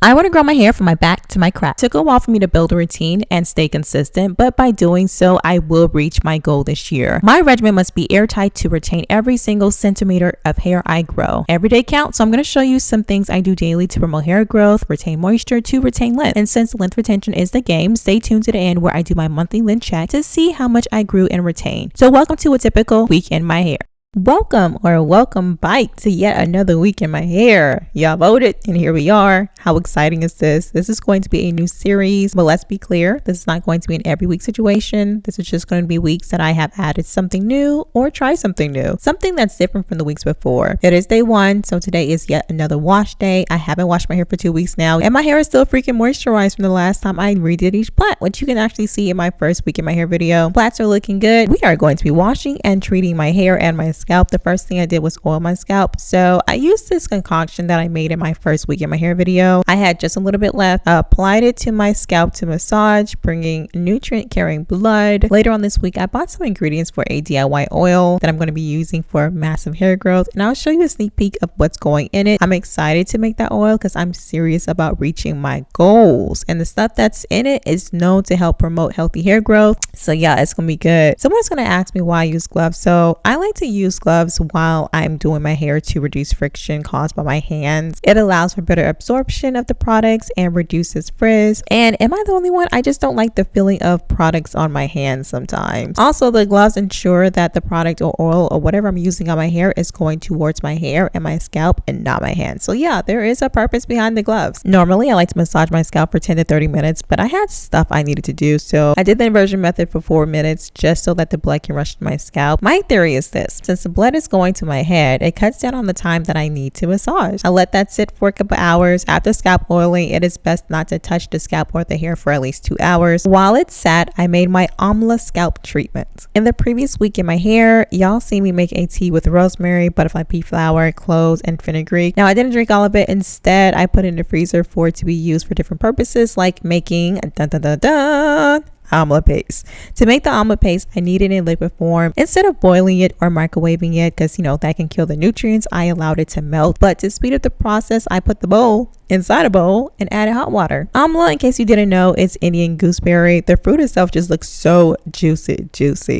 I want to grow my hair from my back to my crotch. It took a while for me to build a routine and stay consistent, but by doing so, I will reach my goal this year. My regimen must be airtight to retain every single centimeter of hair I grow. Every day counts, so I'm going to show you some things I do daily to promote hair growth, retain moisture, to retain length. And since length retention is the game, stay tuned to the end where I do my monthly length check to see how much I grew and retained. So welcome to a typical week in my hair. Welcome back to yet another week in my hair. Y'all voted and here we are. How exciting is this? This is going to be a new series, but let's be clear, this is not going to be an every week situation. This is just going to be weeks that I have added something new or try something new, something that's different from the weeks before. It is day one, so today is yet another wash day. I haven't washed my hair for 2 weeks now, and my hair is still freaking moisturized from the last time I redid each plait, which you can actually see in my first week in my hair video. Plaits are looking good. We are going to be washing and treating my hair and my scalp. The first thing I did was oil my scalp. So I used this concoction that I made in my first week in my hair video. I had just a little bit left. I applied it to my scalp to massage, bringing nutrient carrying blood. Later on this week, I bought some ingredients for a DIY oil that I'm going to be using for massive hair growth, and I'll show you a sneak peek of what's going in it. I'm excited to make that oil because I'm serious about reaching my goals, and the stuff that's in it is known to help promote healthy hair growth. So yeah, it's gonna be good. Someone's gonna ask me why I use gloves. So I like to use gloves while I'm doing my hair to reduce friction caused by my hands. It allows for better absorption of the products and reduces frizz. And am I the only one? I just don't like the feeling of products on my hands sometimes. Also, the gloves ensure that the product or oil or whatever I'm using on my hair is going towards my hair and my scalp and not my hands. So yeah, there is a purpose behind the gloves. Normally I like to massage my scalp for 10 to 30 minutes, but I had stuff I needed to do, so I did the inversion method for 4 minutes just so that the blood can rush to my scalp. My theory is this: since the blood is going to my head, it cuts down on the time that I need to massage. I let that sit for a couple hours. After scalp oiling, it is best not to touch the scalp or the hair for at least 2 hours. While it sat, I made my Amla scalp treatment. In the previous week in my hair, y'all see me make a tea with rosemary, butterfly pea flower, cloves, and fenugreek. Now I didn't drink all of it. Instead, I put it in the freezer for it to be used for different purposes, like making Amla paste. To make the Amla paste, I need it in liquid form. Instead of boiling it or microwaving it, because that can kill the nutrients, I allowed it to melt. But to speed up the process, I put the bowl inside a bowl and added hot water. Amla, in case you didn't know, it's Indian gooseberry. The fruit itself just looks so juicy.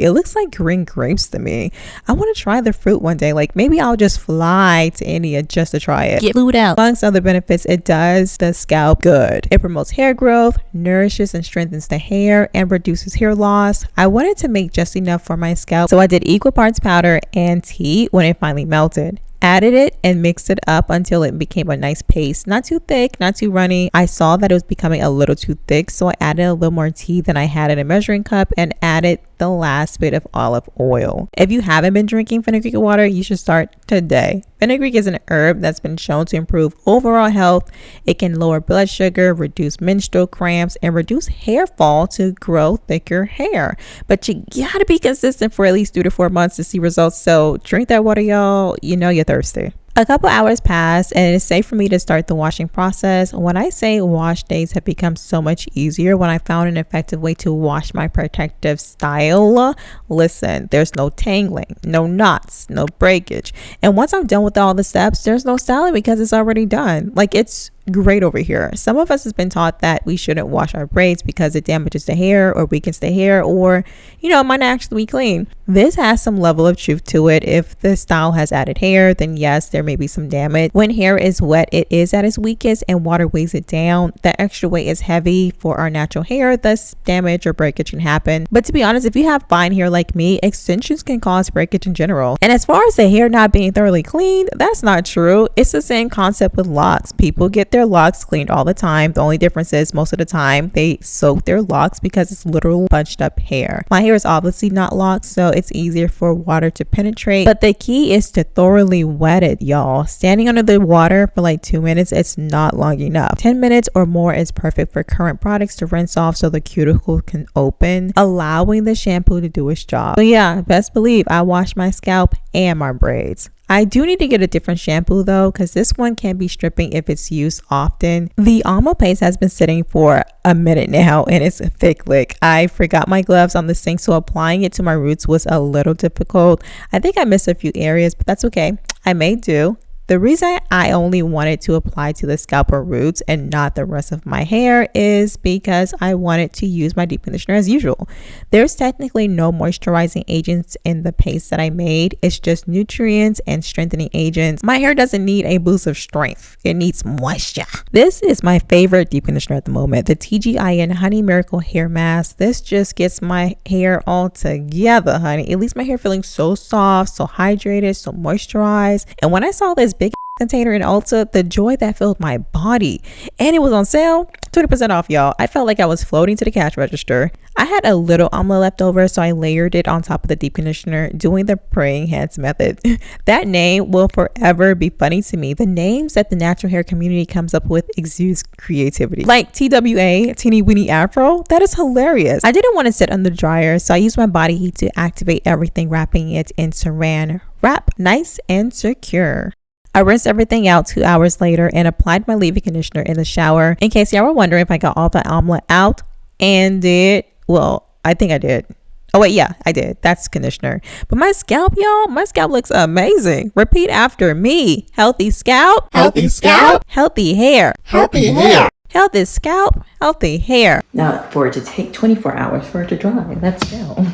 It looks like green grapes to me. I want to try the fruit one day. Like maybe I'll just fly to India just to try it. Get flued out. Amongst other benefits, it does the scalp good. It promotes hair growth, nourishes and strengthens the hair, and reduces hair loss. I wanted to make just enough for my scalp, so I did equal parts powder and tea when it finally melted. Added it and mixed it up until it became a nice paste. Not too thick, not too runny. I saw that it was becoming a little too thick, so I added a little more tea than I had in a measuring cup and added the last bit of olive oil. If you haven't been drinking fenugreek water, you should start today. Fenugreek is an herb that's been shown to improve overall health. It can lower blood sugar, reduce menstrual cramps, and reduce hair fall to grow thicker hair. But you gotta be consistent for at least 3 to 4 months to see results. So drink that water, y'all. You know you're thirsty. A couple hours passed and it's safe for me to start the washing process. When I say wash days have become so much easier when I found an effective way to wash my protective style. Listen, there's no tangling, no knots, no breakage. And once I'm done with all the steps, there's no styling because it's already done. Like, it's great over here. Some of us has been taught that we shouldn't wash our braids because it damages the hair or weakens the hair, or it might not actually be clean. This has some level of truth to it. If the style has added hair, then yes, there may be some damage. When hair is wet, it is at its weakest and water weighs it down. The extra weight is heavy for our natural hair, thus damage or breakage can happen. But to be honest, if you have fine hair like me, extensions can cause breakage in general. And as far as the hair not being thoroughly cleaned, that's not true. It's the same concept with locks. People get their locks cleaned all the time. The only difference is most of the time they soak their locks because it's literal bunched up hair. My hair is obviously not locked, so it's easier for water to penetrate, but the key is to thoroughly wet it, y'all. Standing under the water for like 2 minutes, it's not long enough. 10 minutes or more is perfect for current products to rinse off so the cuticle can open, allowing the shampoo to do its job. So yeah, best believe I wash my scalp and my braids. I do need to get a different shampoo though, because this one can be stripping if it's used often. The Amla paste has been sitting for a minute now and it's a thick lick. I forgot my gloves on the sink, so applying it to my roots was a little difficult. I think I missed a few areas, but that's okay. I may do. The reason I only wanted to apply to the scalp or roots and not the rest of my hair is because I wanted to use my deep conditioner as usual. There's technically no moisturizing agents in the paste that I made. It's just nutrients and strengthening agents. My hair doesn't need a boost of strength. It needs moisture. This is my favorite deep conditioner at the moment, the TGIN Honey Miracle Hair Mask. This just gets my hair all together, honey. It leaves my hair feeling so soft, so hydrated, so moisturized. And when I saw this big container in Ulta, the joy that filled my body, and it was on sale, 20% off, y'all. I felt like I was floating to the cash register. I had a little Amla left over, so I layered it on top of the deep conditioner, doing the praying hands method. That name will forever be funny to me. The names that the natural hair community comes up with exudes creativity. Like TWA, Teeny Weeny Afro, that is hilarious. I didn't want to sit under the dryer, so I used my body heat to activate everything, wrapping it in saran wrap, nice and secure. I rinsed everything out 2 hours later and applied my leave-in conditioner in the shower. In case y'all were wondering if I got all the Amla out, and did. Well, I think I did. Oh wait, yeah, I did. That's conditioner. But my scalp, y'all, my scalp looks amazing. Repeat after me. Healthy scalp. Healthy scalp. Healthy hair. Healthy hair. Healthy scalp. Healthy hair. Now for it to take 24 hours for it to dry. Let's go.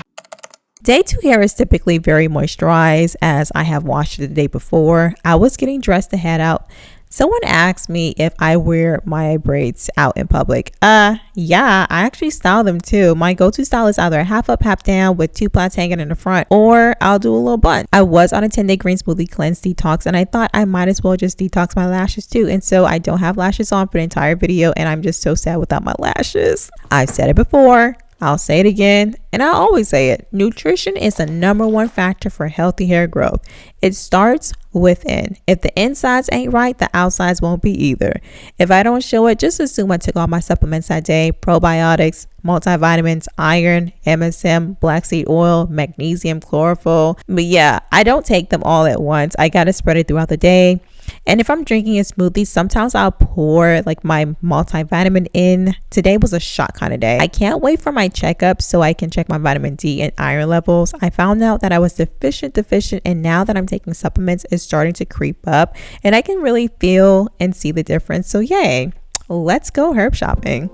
Day 2 hair is typically very moisturized as I have washed it the day before. I was getting dressed to head out. Someone asked me if I wear my braids out in public. Yeah, I actually style them too. My go-to style is either a half up, half down with 2 plaits hanging in the front, or I'll do a little bun. I was on a 10-day green smoothie cleanse detox, and I thought I might as well just detox my lashes too. And so I don't have lashes on for the entire video, and I'm just so sad without my lashes. I've said it before, I'll say it again, and I'll always say it. Nutrition is the #1 factor for healthy hair growth. It starts within. If the insides ain't right, the outsides won't be either. If I don't show it, just assume I took all my supplements that day: probiotics, multivitamins, iron, MSM, black seed oil, magnesium, chlorophyll. But yeah, I don't take them all at once. I gotta spread it throughout the day. And if I'm drinking a smoothie, sometimes I'll pour like my multivitamin in. Today was a shot kind of day. I can't wait for my checkup so I can check my vitamin D and iron levels. I found out that I was deficient, and now that I'm taking supplements, it's starting to creep up, and I can really feel and see the difference. So yay, let's go herb shopping.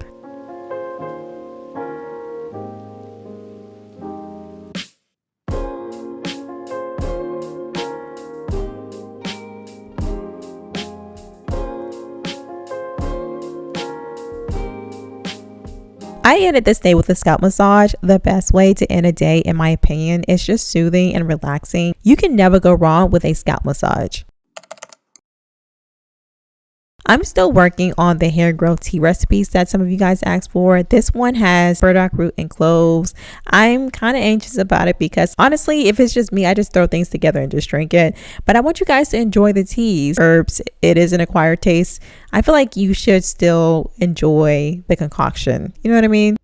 I ended this day with a scalp massage. The best way to end a day, in my opinion, is just soothing and relaxing. You can never go wrong with a scalp massage. I'm still working on the hair growth tea recipes that some of you guys asked for. This one has burdock root and cloves. I'm kind of anxious about it because honestly, if it's just me, I just throw things together and just drink it. But I want you guys to enjoy the teas. Herbs, it is an acquired taste. I feel like you should still enjoy the concoction. You know what I mean?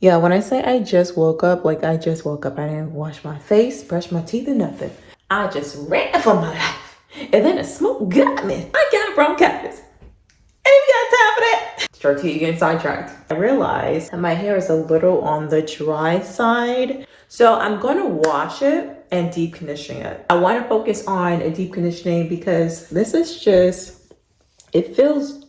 Yeah, when I say I just woke up, like I just woke up. I didn't wash my face, brush my teeth, or nothing. I just ran for my life. And then the smoke got me. I got bronchitis. Ain't we got time for that? Start to getting sidetracked. I realized that my hair is a little on the dry side. So I'm going to wash it and deep condition it. I want to focus on a deep conditioning because this is just, it feels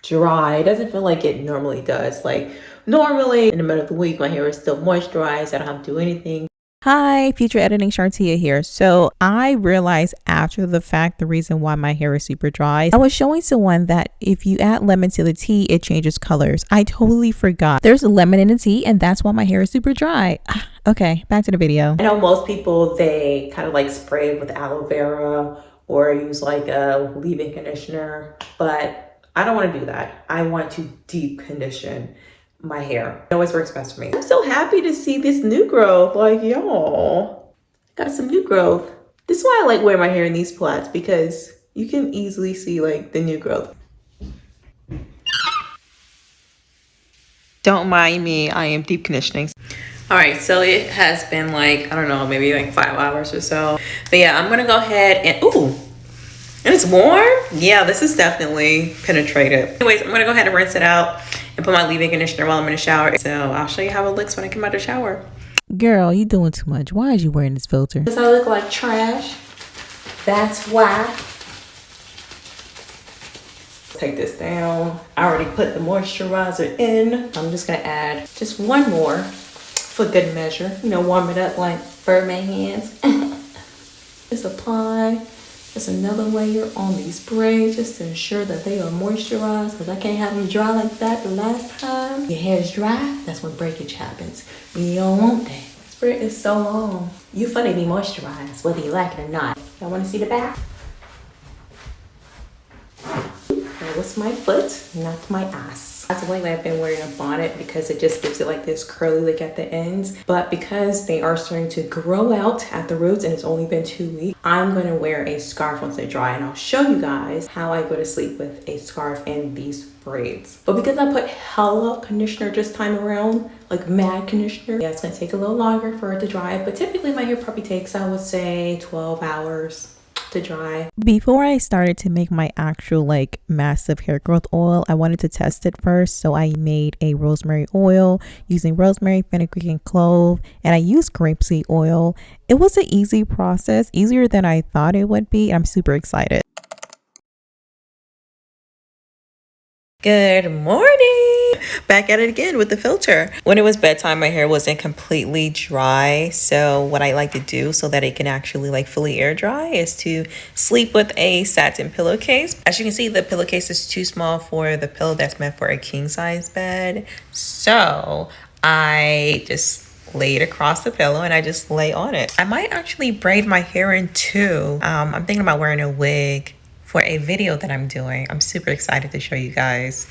dry. It doesn't feel like it normally does. Like normally in the middle of the week, my hair is still moisturized. I don't have to do anything. Hi, future editing Shartia here. So I realized after the fact the reason why my hair is super dry. I was showing someone that if you add lemon to the tea, it changes colors. I totally forgot. There's lemon in the tea, and that's why my hair is super dry. Okay, back to the video. I know most people, they kind of like spray with aloe vera or use like a leave-in conditioner, but I don't want to do that. I want to deep condition my hair. It always works best for me. I'm so happy to see this new growth. Like, y'all, got some new growth. This is why I like wearing my hair in these plaits, because you can easily see like the new growth. Don't mind me, I am deep conditioning. All right, so it has been like, I don't know, maybe like 5 hours or so. But yeah, I'm gonna go ahead and, ooh, and it's warm? Yeah, this is definitely penetrated. Anyways, I'm gonna go ahead and rinse it out and put my leave-in conditioner while I'm in the shower. So I'll show you how it looks when I come out of the shower. Girl, you doing too much. Why is you wearing this filter? Does I look like trash? That's why. Take this down. I already put the moisturizer in. I'm just gonna add just one more for good measure. You know, warm it up like for my hands. Just apply just another layer on these braids just to ensure that they are moisturized, because I can't have them dry like that the last time. Your hair is dry, that's when breakage happens. You don't want that. This braid is so long. You funny be moisturized, whether you like it or not. Y'all wanna see the back? That was my foot, not my ass. That's the way I've been wearing a bonnet because it just gives it like this curly look at the ends. But because they are starting to grow out at the roots and it's only been 2 weeks, I'm gonna wear a scarf once they dry, and I'll show you guys how I go to sleep with a scarf and these braids. But because I put hella conditioner this time around, like mad conditioner, yeah, it's gonna take a little longer for it to dry. But typically my hair probably takes, I would say, 12 hours to dry. Before I started to make my actual like massive hair growth oil, I wanted to test it first, so I made a rosemary oil using rosemary, fenugreek, and clove, and I used grapeseed oil. It was an easy process, easier than I thought it would be. I'm super excited. Good morning! Back at it again with the filter. When it was bedtime, my hair wasn't completely dry, so what I like to do so that it can actually like fully air dry is to sleep with a satin pillowcase. As you can see, the pillowcase is too small for the pillow that's meant for a king size bed, so I just lay it across the pillow and I just lay on it. I might actually braid my hair in too. I'm thinking about wearing a wig for a video that I'm doing. I'm super excited to show you guys.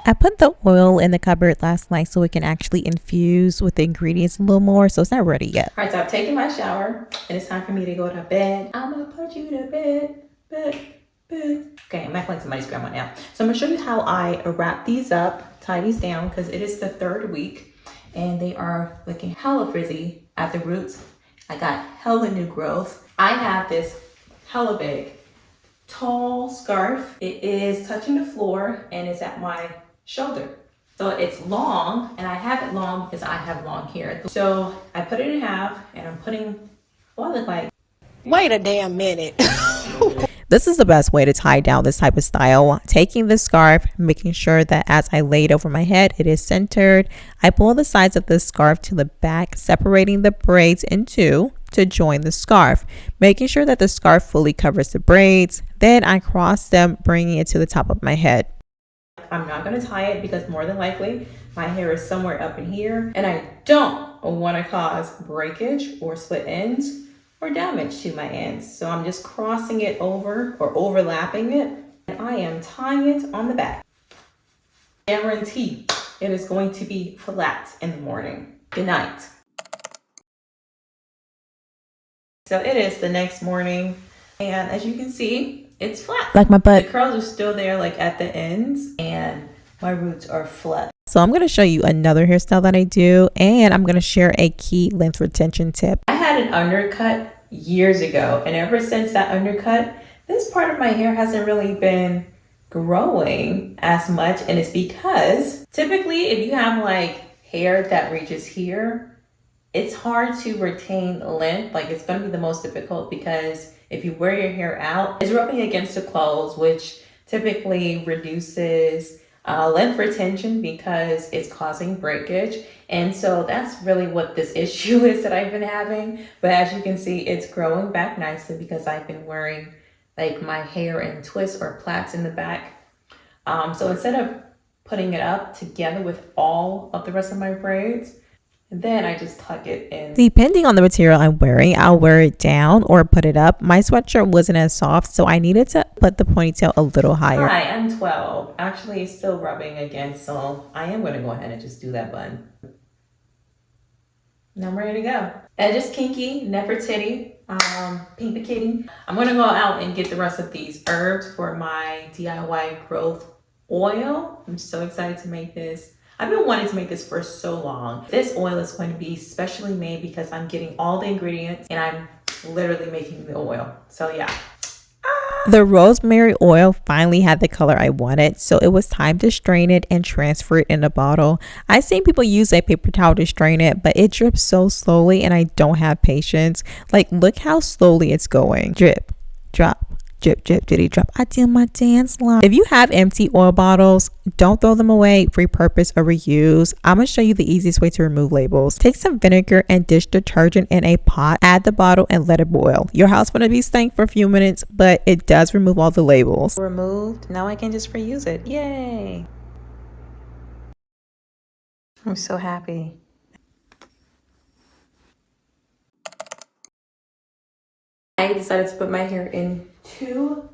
I put the oil in the cupboard last night so it can actually infuse with the ingredients a little more, so it's not ready yet. All right, so I've taken my shower and it's time for me to go to bed. I'm gonna put you to bed. Okay, I'm acting like somebody's grandma now. So I'm gonna show you how I wrap these up, tie these down, because it is the 3rd week and they are looking hella frizzy at the roots. I got hella new growth. I have this hella big tall scarf. It is touching the floor and it's at my shoulder. So it's long, and I have it long because I have long hair. So I put it in half and I'm putting what I look like. Wait a damn minute. This is the best way to tie down this type of style. Taking the scarf, making sure that as I lay it over my head, it is centered. I pull the sides of the scarf to the back, separating the braids in two to join the scarf, making sure that the scarf fully covers the braids. Then I cross them, bringing it to the top of my head. I'm not going to tie it because more than likely my hair is somewhere up in here and I don't want to cause breakage or split ends or damage to my ends. So I'm just crossing it over or overlapping it, and I am tying it on the back. Guarantee it is going to be flat in the morning. Good night. So it is the next morning, and as you can see, it's flat. Like my butt. The curls are still there like at the ends, and my roots are flat. So I'm going to show you another hairstyle that I do, and I'm going to share a key length retention tip. I had an undercut years ago, and ever since that undercut, this part of my hair hasn't really been growing as much, and it's because typically if you have like hair that reaches here, it's hard to retain length. Like it's going to be the most difficult because if you wear your hair out, it's rubbing against the clothes, which typically reduces length retention because it's causing breakage. And so that's really what this issue is that I've been having. But as you can see, it's growing back nicely because I've been wearing like my hair in twists or plaits in the back. So instead of putting it up together with all of the rest of my braids, then I just tuck it in. Depending on the material I'm wearing, I'll wear it down or put it up. My sweatshirt wasn't as soft, so I needed to put the ponytail a little higher. Hi, I'm 12. Actually, it's still rubbing against, so I am going to go ahead and just do that bun. Now I'm ready to go. Edges kinky, Nefertiti, pink bikini. I'm going to go out and get the rest of these herbs for my DIY growth oil. I'm so excited to make this. I've been wanting to make this for so long. This oil is going to be specially made because I'm getting all the ingredients and I'm literally making the oil. So yeah. The rosemary oil finally had the color I wanted, so it was time to strain it and transfer it in a bottle. I've seen people use a paper towel to strain it, but it drips so slowly and I don't have patience. Like, look how slowly it's going. Drip, drop. Drip, drip, diddy, drop. I do my dance line. If you have empty oil bottles, don't throw them away, repurpose or reuse. I'm going to show you the easiest way to remove labels. Take some vinegar and dish detergent in a pot, add the bottle and let it boil. Your house going to be stank for a few minutes, but it does remove all the labels. Removed. Now I can just reuse it. Yay. I'm so happy. I decided to put my hair in 2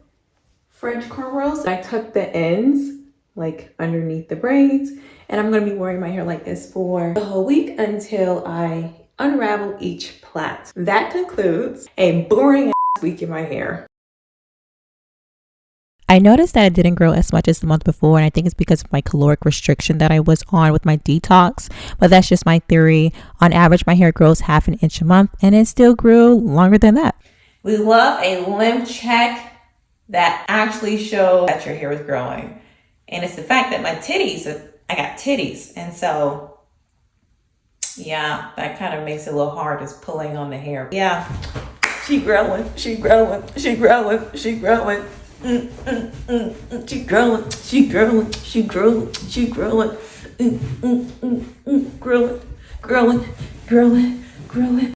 French cornrows. I tucked the ends like underneath the braids, and I'm going to be wearing my hair like this for the whole week until I unravel each plait. That concludes a boring ass week in my hair. I noticed that it didn't grow as much as the month before, and I think it's because of my caloric restriction that I was on with my detox, but that's just my theory. On average, my hair grows half an inch a month, and it still grew longer than that. We love a limb check that actually shows that your hair is growing. And it's the fact that my titties, I got titties. And so, yeah, that kind of makes it a little hard, just pulling on the hair. Yeah, she growing, she growing, she growing, she growing. She growing, she growing, she growing, she growing. Growing, growing, growing, growing.